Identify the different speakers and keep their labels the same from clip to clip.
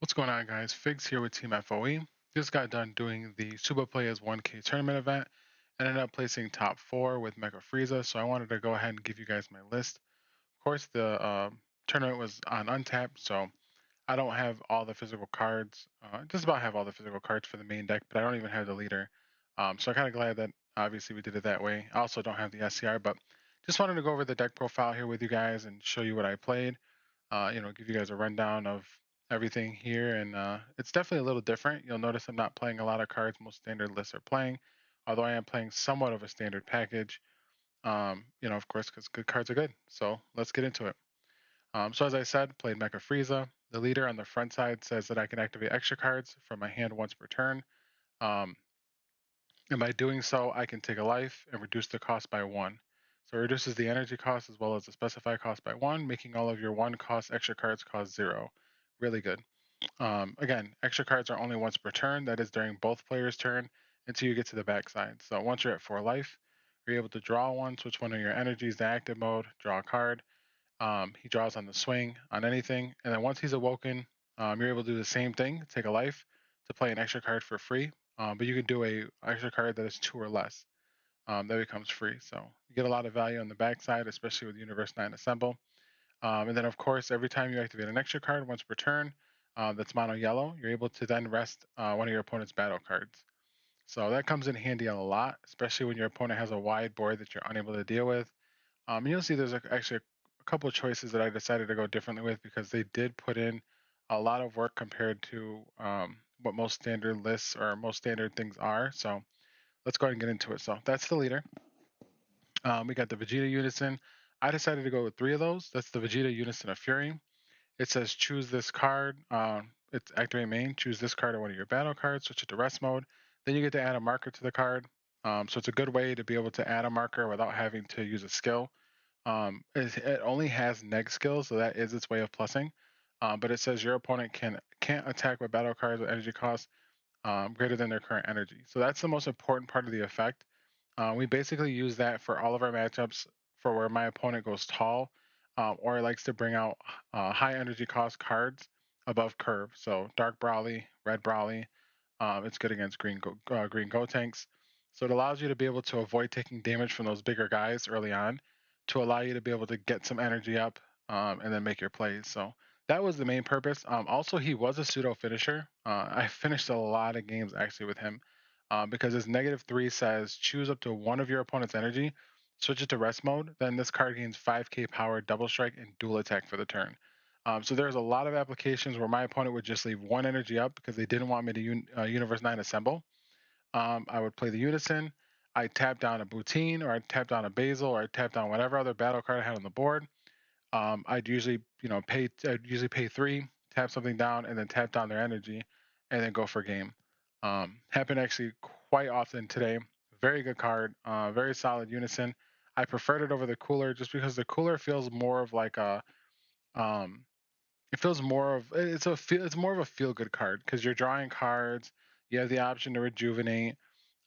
Speaker 1: What's going on, guys? Figs here with Team FOE. Just got done doing the Supah Players 1K tournament event and ended up placing top 4 with Mecha Frieza, so I wanted to go ahead and give you guys my list. Of course, the tournament was on untapped, so I don't have all the physical cards. Just about have all the physical cards for the main deck, but I don't even have the leader. So I'm kind of glad that obviously we did it that way. I also don't have the SCR, but just wanted to go over the deck profile here with you guys and show you what I played. Give you guys a rundown of everything here, and it's definitely a little different. You'll notice I'm not playing a lot of cards most standard lists are playing, although I am playing somewhat of a standard package. Of course, because good cards are good. So let's get into it. So as I said, played Mecha Frieza. The leader on the front side says that I can activate extra cards from my hand once per turn. Um, and by doing so, I can take a life and reduce the cost by 1. So it reduces the energy cost as well as the specified cost by 1, making all of your 1 cost extra cards cost 0. Really good. Again, extra cards are only once per turn. That is during both players' turn until you get to the backside. So once you're at 4 life, you're able to draw one, switch one of your energies to active mode, draw a card. He draws on the swing on anything, and then once he's awoken, you're able to do the same thing, take a life, to play an extra card for free. But you can do a extra card that is 2 or less. That becomes free. So you get a lot of value on the backside, especially with Universe 9 Assemble. And then, of course, every time you activate an extra card once per turn, that's mono yellow, you're able to then rest one of your opponent's battle cards. So that comes in handy a lot, especially when your opponent has a wide board that you're unable to deal with. And you'll see there's actually a couple of choices that I decided to go differently with because they did put in a lot of work compared to what most standard lists or most standard things are. So let's go ahead and get into it. So that's the leader. We got the Vegeta Unison. I decided to go with 3 of those. That's the Vegeta Unison of Fury. It says choose this card. It's activate main. Choose this card or one of your battle cards. Switch it to rest mode. Then you get to add a marker to the card. So it's a good way to be able to add a marker without having to use a skill. It only has neg skills, so that is its way of plussing. But it says your opponent can't attack with battle cards with energy cost greater than their current energy. So that's the most important part of the effect. We basically use that for all of our matchups for where my opponent goes tall or likes to bring out high energy cost cards above curve. So dark Brawly, red Brawly, it's good against green go tanks. So it allows you to be able to avoid taking damage from those bigger guys early on to allow you to be able to get some energy up and then make your plays. So that was the main purpose. Also, he was a pseudo finisher. I finished a lot of games actually with him because his -3 says choose up to one of your opponent's energy, switch it to rest mode. Then this card gains 5k power, double strike, and dual attack for the turn. So there's a lot of applications where my opponent would just leave 1 energy up because they didn't want me to Universe 9 assemble. I would play the Unison. I'd tap down a Poutine, or I'd tap down a Basil, or I'd tap down whatever other battle card I had on the board. I'd usually, pay 3, tap something down, and then tap down their energy, and then go for game. Happened actually quite often today. Very good card, very solid Unison. I preferred it over the cooler just because the cooler feels more of like a, um, it feels more of it's more of a feel good card because you're drawing cards. You have the option to rejuvenate.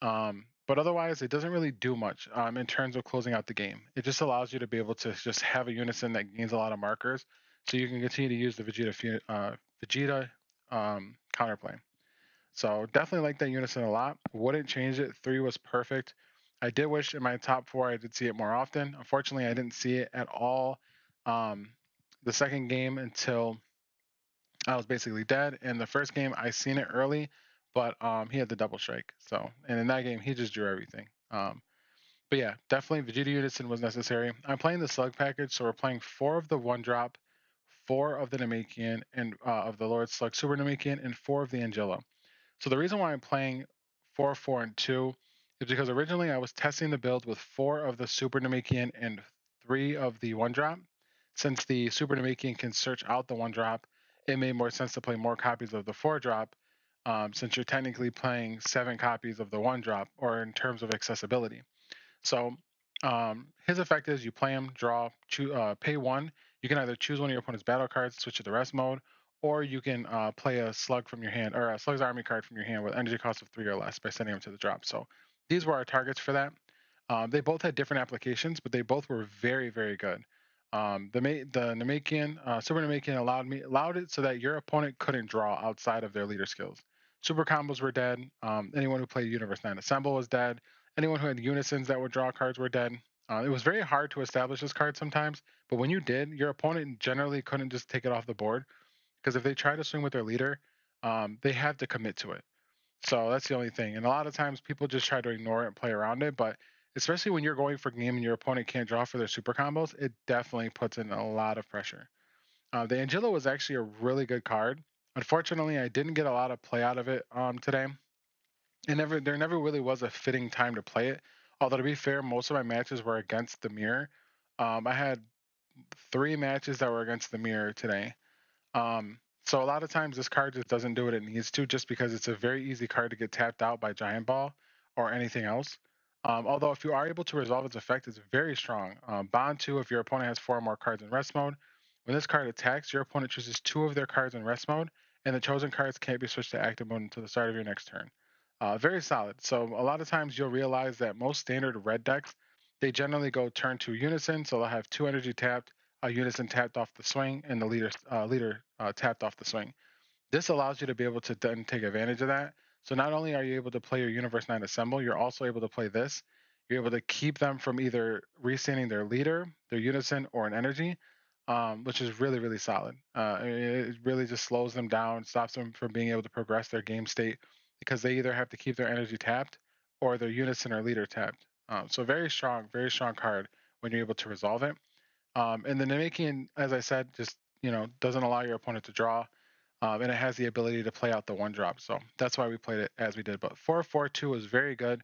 Speaker 1: But otherwise, it doesn't really do much in terms of closing out the game. It just allows you to be able to just have a Unison that gains a lot of markers, so you can continue to use the Vegeta counterplay. So definitely like that Unison a lot. Wouldn't change it. 3 was perfect. I did wish in my top 4 I did see it more often. Unfortunately, I didn't see it at all the second game until I was basically dead. In the first game, I seen it early, but he had the double strike. So, and in that game, he just drew everything. But yeah, definitely Vegeta Unison was necessary. I'm playing the Slug package, so we're playing 4 of the 1-drop, 4 of the Namekian, and of the Lord Slug Super Namekian, and 4 of the Angela. So the reason why I'm playing 4, 4, and 2 is because originally I was testing the build with 4 of the Super Namekian and 3 of the 1-drop. Since the Super Namekian can search out the 1-drop, it made more sense to play more copies of the 4-drop since you're technically playing 7 copies of the 1-drop, or in terms of accessibility. So his effect is you play him, draw, pay 1. You can either choose one of your opponent's battle cards, switch it to rest mode, or you can play a slug from your hand, or a slug's army card from your hand with energy cost of 3 or less by sending them to the drop. So these were our targets for that. They both had different applications, but they both were very, very good. The Namekian, Super Namekian allowed it so that your opponent couldn't draw outside of their leader skills. Super combos were dead. Anyone who played Universe 9 Assemble was dead. Anyone who had Unisons that would draw cards were dead. It was very hard to establish this card sometimes, but when you did, your opponent generally couldn't just take it off the board because if they try to swing with their leader, they have to commit to it. So that's the only thing. And a lot of times people just try to ignore it and play around it. But especially when you're going for game and your opponent can't draw for their super combos, it definitely puts in a lot of pressure. The Angela was actually a really good card. Unfortunately, I didn't get a lot of play out of it today. There never really was a fitting time to play it. Although to be fair, most of my matches were against the mirror. I had 3 matches that were against the mirror today. So a lot of times this card just doesn't do what it needs to just because it's a very easy card to get tapped out by Giant Ball or anything else. Although if you are able to resolve its effect, it's very strong. Bond 2, if your opponent has 4 or more cards in rest mode, when this card attacks, your opponent chooses 2 of their cards in rest mode, and the chosen cards can't be switched to active mode until the start of your next turn. Very solid. So a lot of times you'll realize that most standard red decks, they generally go turn 2 Unison, so they'll have 2 energy tapped, Unison tapped off the swing, and the leader tapped off the swing. This allows you to be able to then take advantage of that. So not only are you able to play your Universe 9 Assemble, you're also able to play this. You're able to keep them from either restanding their leader, their Unison, or an energy, which is really, really solid. It really just slows them down, stops them from being able to progress their game state because they either have to keep their energy tapped or their Unison or leader tapped. So very strong card when you're able to resolve it. And the Namekian, as I said, just doesn't allow your opponent to draw, and it has the ability to play out the 1-drop. So that's why we played it as we did. But 4-4-2 was very good.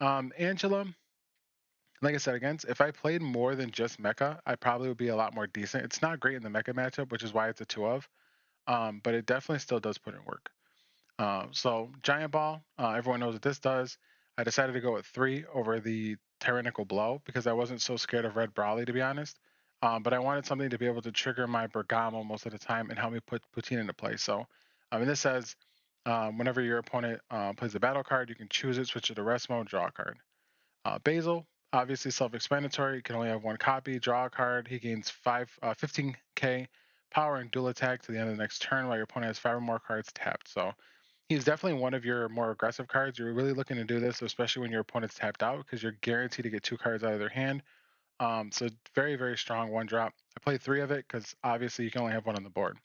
Speaker 1: Angela, like I said, against if I played more than just Mecha, I probably would be a lot more decent. It's not great in the Mecha matchup, which is why it's a 2 of, but it definitely still does put in work. So Giant Ball, everyone knows what this does. I decided to go with 3 over the Tyrannical Blow because I wasn't so scared of Red Brawly, to be honest. But I wanted something to be able to trigger my Bergamo most of the time and help me put Poutine into play. So, and this says whenever your opponent plays a battle card, you can choose it, switch it to rest mode, draw a card. Basil, obviously self-explanatory. You can only have 1 copy, draw a card. He gains 15k power and dual attack to the end of the next turn while your opponent has 5 or more cards tapped. So he's definitely one of your more aggressive cards. You're really looking to do this, especially when your opponent's tapped out, because you're guaranteed to get 2 cards out of their hand. So very, very strong 1-drop. I played 3 of it because obviously you can only have 1 on the board.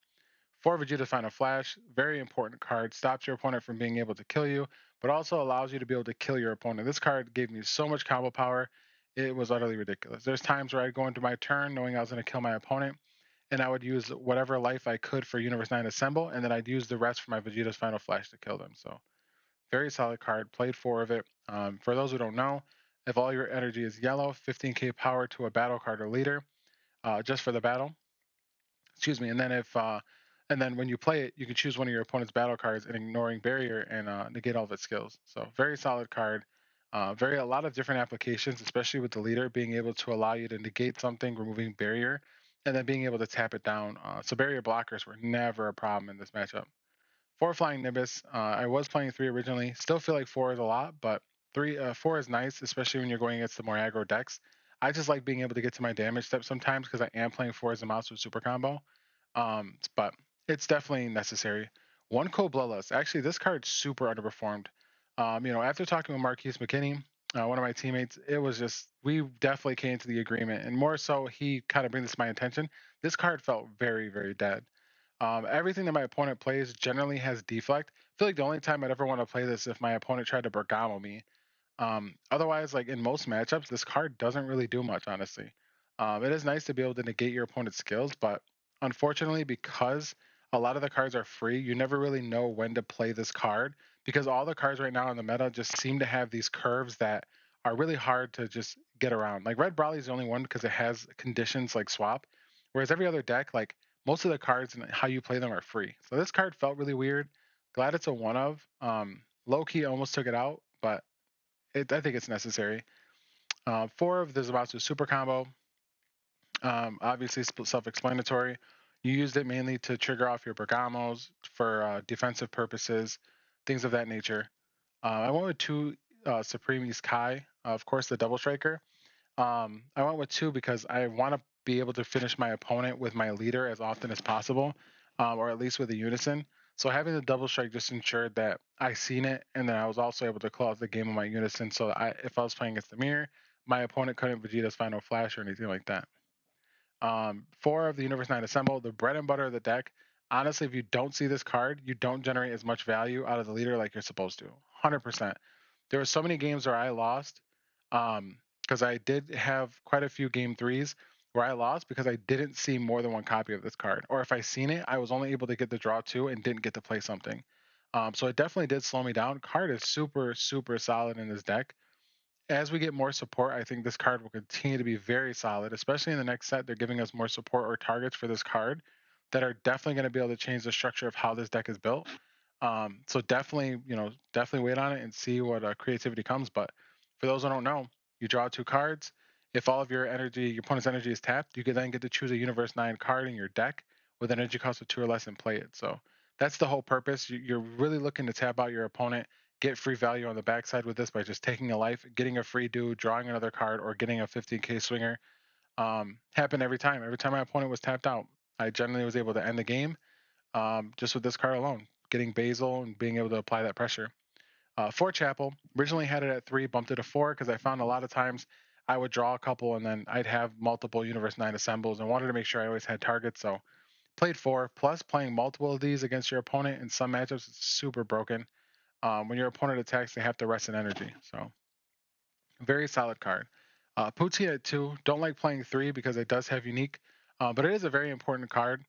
Speaker 1: 4 Vegeta Final Flash, very important card. Stops your opponent from being able to kill you, but also allows you to be able to kill your opponent. This card gave me so much combo power. It was utterly ridiculous. There's times where I'd go into my turn knowing I was going to kill my opponent, and I would use whatever life I could for Universe 9 Assemble, and then I'd use the rest for my Vegeta's Final Flash to kill them. So very solid card. Played 4 of it. For those who don't know, if all your energy is yellow, 15k power to a battle card or leader, just for the battle. Excuse me. And then when you play it, you can choose one of your opponent's battle cards and ignoring barrier and negate all of its skills. So very solid card. A lot of different applications, especially with the leader being able to allow you to negate something, removing barrier, and then being able to tap it down. So barrier blockers were never a problem in this matchup. 4 flying Nibis. I was playing 3 originally. Still feel like 4 is a lot, but 4 is nice, especially when you're going against the more aggro decks. I just like being able to get to my damage step sometimes because I am playing 4 as a mouse with super combo. But it's definitely necessary. 1 Cold Bloodlust. Actually, this card's super underperformed. After talking with Marquise McKinney, one of my teammates, it was just we definitely came to the agreement, and more so, he kind of brings this to my attention. This card felt very, very dead. Everything that my opponent plays generally has deflect. I feel like the only time I'd ever want to play this is if my opponent tried to Bergamo me. Otherwise, like in most matchups, this card doesn't really do much, honestly. It is nice to be able to negate your opponent's skills, but unfortunately, because a lot of the cards are free, you never really know when to play this card because all the cards right now in the meta just seem to have these curves that are really hard to just get around. Like Red Brawly is the only one because it has conditions like swap, whereas every other deck, like most of the cards and how you play them are free. So this card felt really weird. Glad it's a 1 of. Low key almost took it out, but I think it's necessary. 4 of the Zamasu super combo, obviously self-explanatory. You used it mainly to trigger off your Bergamos for defensive purposes, things of that nature. I went with 2 Supreme East Kai, of course, the double striker. I went with 2 because I want to be able to finish my opponent with my leader as often as possible, or at least with a Unison. So having the double strike just ensured that I seen it, and then I was also able to close the game with my Unison. So if I was playing against the mirror, my opponent couldn't Vegeta's final flash or anything like that. 4 of the Universe 9 Assemble, the bread and butter of the deck. Honestly, if you don't see this card, you don't generate as much value out of the leader like you're supposed to. 100%. There were so many games where I lost because I did have quite a few game threes where I lost because I didn't see more than one copy of this card. Or if I seen it, I was only able to get the draw 2 and didn't get to play something. So it definitely did slow me down. Card is super, super solid in this deck. As we get more support, I think this card will continue to be very solid, especially in the next set. They're giving us more support or targets for this card that are definitely going to be able to change the structure of how this deck is built. So definitely, definitely wait on it and see what creativity comes. But for those who don't know, you draw 2 cards. If all of your energy, your opponent's energy is tapped, you can then get to choose a Universe 9 card in your deck with an energy cost of 2 or less and play it. So that's the whole purpose. You're really looking to tap out your opponent, get free value on the backside with this by just taking a life, getting a free dude, drawing another card, or getting a 15k swinger. Happened every time. Every time my opponent was tapped out, I generally was able to end the game just with this card alone, getting Basil and being able to apply that pressure. Fort Chapel, originally had it at 3, bumped it to 4 because I found a lot of times I would draw a couple and then I'd have multiple Universe 9 assembles and wanted to make sure I always had targets. So played 4, plus playing multiple of these against your opponent in some matchups is super broken. When your opponent attacks, they have to rest in energy. So very solid card. Poutine at 2. Don't like playing 3 because it does have unique, but it is a very important card.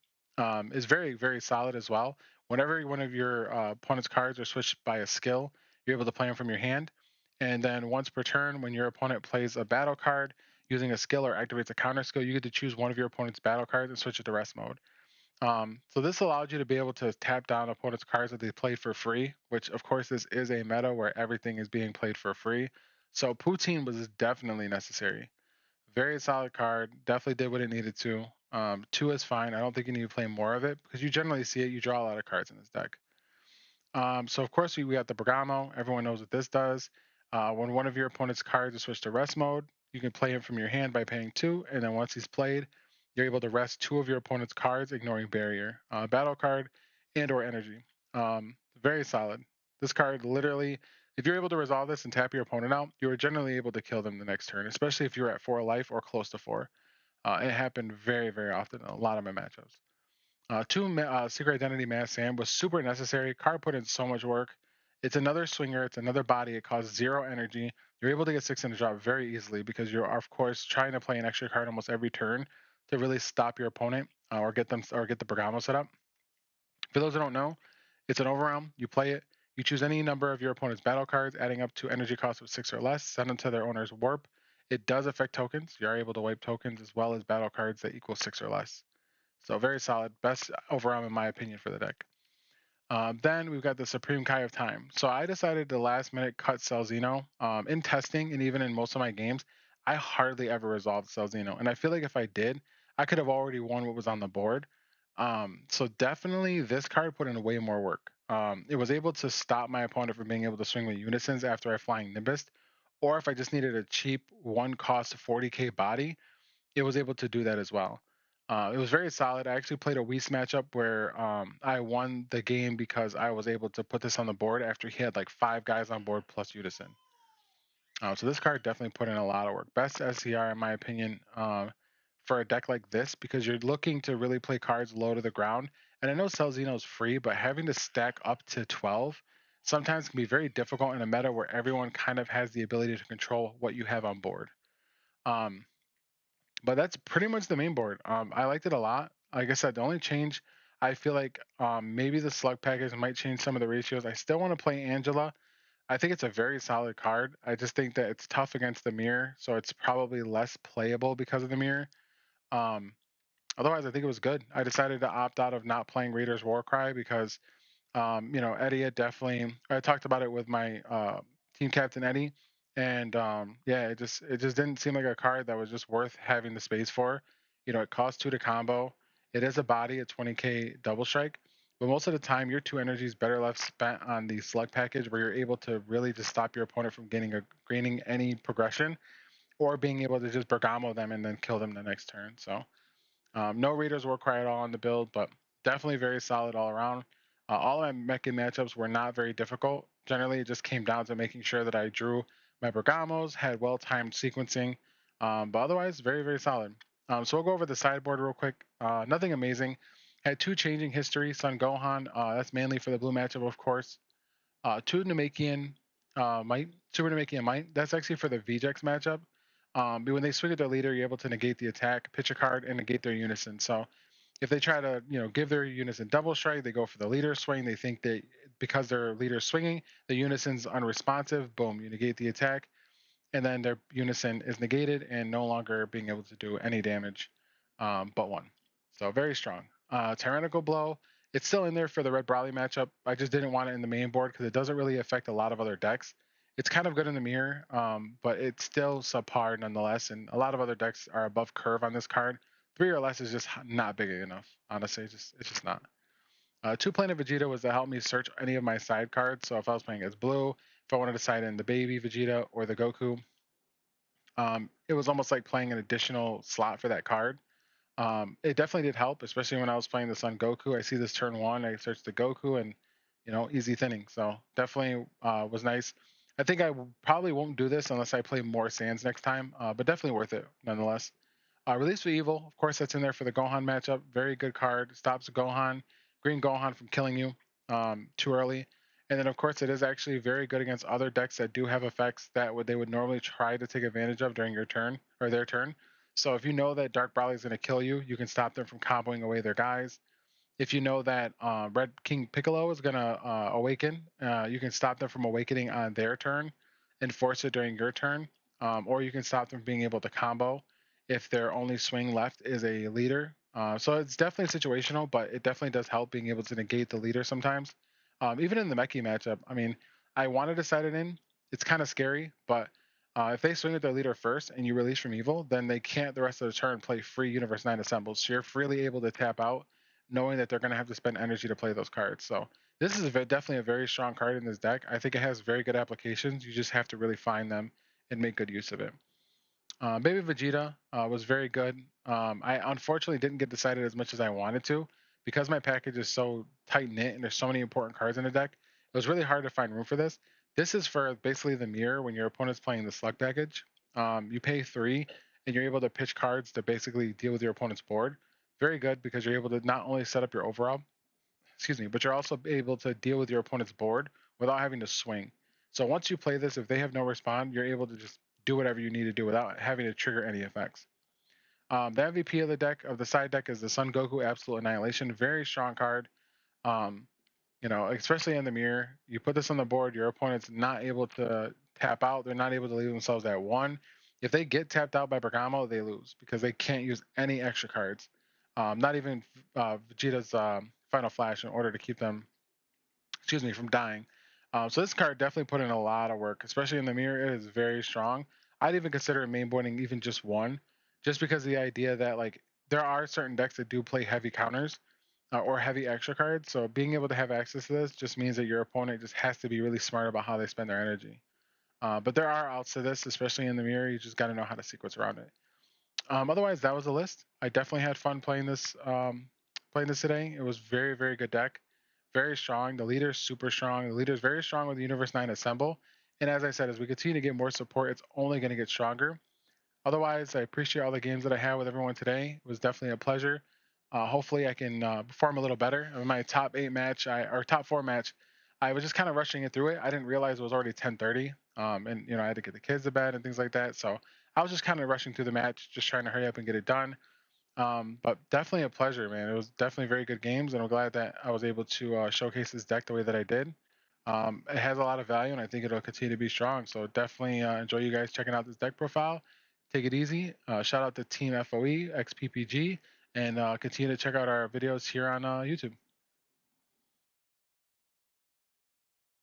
Speaker 1: Is very, very solid as well. Whenever one of your opponent's cards are switched by a skill, you're able to play them from your hand. And then once per turn, when your opponent plays a battle card using a skill or activates a counter skill, you get to choose one of your opponent's battle cards and switch it to rest mode. So this allows you to be able to tap down opponents' cards that they play for free, which of course this is a meta where everything is being played for free. So Poutine was definitely necessary. Very solid card. Definitely did what it needed to. 2 is fine. I don't think you need to play more of it because you generally see it. You draw a lot of cards in this deck. So of course we got the Bergamo. Everyone knows what this does. When one of your opponent's cards is switched to rest mode, you can play him from your hand by paying 2, and then once he's played, you're able to rest 2 of your opponent's cards, ignoring barrier, battle card, and/or energy. Very solid. This card literally, if you're able to resolve this and tap your opponent out, you are generally able to kill them the next turn, especially if you're at 4 life or close to 4. It happened very, very often in a lot of my matchups. 2 Secret Identity Mass Sam was super necessary. Card put in so much work. It's another swinger. It's another body. It costs 0 energy. You're able to get 6 in a drop very easily because you're of course trying to play an extra card almost every turn to really stop your opponent or get the Bergamo set up. For those who don't know, it's an overwhelm. You play it. You choose any number of your opponent's battle cards, adding up to energy cost of 6 or less. Send them to their owner's warp. It does affect tokens. You are able to wipe tokens as well as battle cards that equal 6 or less. So very solid. Best overall in my opinion for the deck. Then we've got the Supreme Kai of Time. So I decided to last minute cut Celzino. In testing and even in most of my games, I hardly ever resolved Celzino. And I feel like if I did, I could have already won what was on the board. So definitely this card put in way more work. It was able to stop my opponent from being able to swing with Unisons after I flying Nibis. Or if I just needed a cheap one cost 40k body, it was able to do that as well. It was very solid. I actually played a Whis matchup where I won the game because I was able to put this on the board after he had like 5 guys on board plus Unison. So this card definitely put in a lot of work. Best SCR in my opinion for a deck like this because you're looking to really play cards low to the ground. And I know Celzino's free, but having to stack up to 12 sometimes can be very difficult in a meta where everyone kind of has the ability to control what you have on board. Um, but that's pretty much the main board. I liked it a lot. Like I said, the only change I feel like maybe the slug package might change some of the ratios. I still want to play Angela. I think it's a very solid card. I just think that it's tough against the mirror, so it's probably less playable because of the mirror. Um, Otherwise, I think it was good. I decided to opt out of not playing Raiders Warcry because Eddie had definitely. I talked about it with my team captain Eddie, and yeah, it just didn't seem like a card that was just worth having the space for. It costs 2 to combo. It is a body, a 20k double strike, but most of the time, your 2 energy is better left spent on the slug package, where you're able to really just stop your opponent from gaining any progression. or being able to just Bergamo them and then kill them the next turn. So no readers war cry at all on the build, but definitely very solid all around. All of my Mecha matchups were not very difficult. Generally, it just came down to making sure that I drew my Bergamos, had well-timed sequencing, but otherwise, very, very solid. So we'll go over the sideboard real quick. Nothing amazing. Had 2 changing history, Sun Gohan. That's mainly for the blue matchup, of course. 2 Namekian Might, Super Namekian Might. That's actually for the VJX matchup. But when they swing at their leader, you're able to negate the attack, pitch a card, and negate their Unison. So if they try to, give their Unison double strike, they go for the leader swing. They think that because their leader is swinging, the Unison's unresponsive. Boom, you negate the attack, and then their Unison is negated and no longer being able to do any damage, but 1. So very strong. Tyrannical Blow. It's still in there for the Red Brawley matchup. I just didn't want it in the main board because it doesn't really affect a lot of other decks. It's kind of good in the mirror, but it's still subpar nonetheless. And a lot of other decks are above curve on this card. 3 or less is just not big enough. Honestly, it's just not. 2 Planet Vegeta was to help me search any of my side cards. So if I was playing as blue, if I wanted to side in the baby Vegeta or the Goku, it was almost like playing an additional slot for that card. It definitely did help, especially when I was playing the Sun Goku. I see this turn 1, I search the Goku, and easy thinning. So definitely was nice. I think I probably won't do this unless I play more Sands next time, but definitely worth it nonetheless. Release for Evil, of course, that's in there for the Gohan matchup. Very good card. Stops Gohan, Green Gohan from killing you too early. And then, of course, it is actually very good against other decks that do have effects that they would normally try to take advantage of during your turn or their turn. So if you know that Dark Brawley is going to kill you, you can stop them from comboing away their guys. If you know that Red King Piccolo is going to awaken, you can stop them from awakening on their turn and force it during your turn. Or you can stop them from being able to combo if their only swing left is a leader. So it's definitely situational, but it definitely does help being able to negate the leader sometimes. Even in the Mecha matchup, I mean, I wanted to side it in. It's kind of scary, but if they swing at their leader first and you release from evil, then they can't the rest of the turn play free Universe 9 assembles. So you're freely able to tap out knowing that they're going to have to spend energy to play those cards. So this is definitely a very strong card in this deck. I think it has very good applications. You just have to really find them and make good use of it. Baby Vegeta was very good. I unfortunately didn't get decided as much as I wanted to because my package is so tight knit and there's so many important cards in the deck. It was really hard to find room for this. This is for basically the mirror when your opponent's playing the slug package. You pay 3 and you're able to pitch cards to basically deal with your opponent's board. Very good because you're able to not only set up your overall, but you're also able to deal with your opponent's board without having to swing. So once you play this, if they have no respond, you're able to just do whatever you need to do without having to trigger any effects. The MVP of the deck, of the side deck, is the Sun Goku Absolute Annihilation. Very strong card. Um, especially in the mirror, you put this on the board, your opponent's not able to tap out. They're not able to leave themselves at 1. If they get tapped out by Bergamo, they lose because they can't use any extra cards. Not even Vegeta's Final Flash in order to keep them, from dying. So this card definitely put in a lot of work, especially in the mirror. It is very strong. I'd even consider mainboarding even just 1, just because of the idea that like there are certain decks that do play heavy counters or heavy extra cards. So being able to have access to this just means that your opponent just has to be really smart about how they spend their energy. But there are outs to this, especially in the mirror. You just got to know how to sequence around it. Otherwise, that was the list. I definitely had fun playing this. Playing this today. It was very, very good deck. Very strong. The leader's super strong. The leader's very strong with the Universe 9 Assemble. And as I said, as we continue to get more support, it's only going to get stronger. Otherwise, I appreciate all the games that I had with everyone today. It was definitely a pleasure. Hopefully, I can perform a little better. In my top 8 match, or top 4 match, I was just kind of rushing it through it. I didn't realize it was already 10:30, and I had to get the kids to bed and things like that. So I was just kind of rushing through the match, just trying to hurry up and get it done. But definitely a pleasure, man. It was definitely very good games, and I'm glad that I was able to showcase this deck the way that I did. It has a lot of value, and I think it'll continue to be strong. So definitely enjoy you guys checking out this deck profile. Take it easy. Shout out to Team FOE, XPPG, and continue to check out our videos here on YouTube.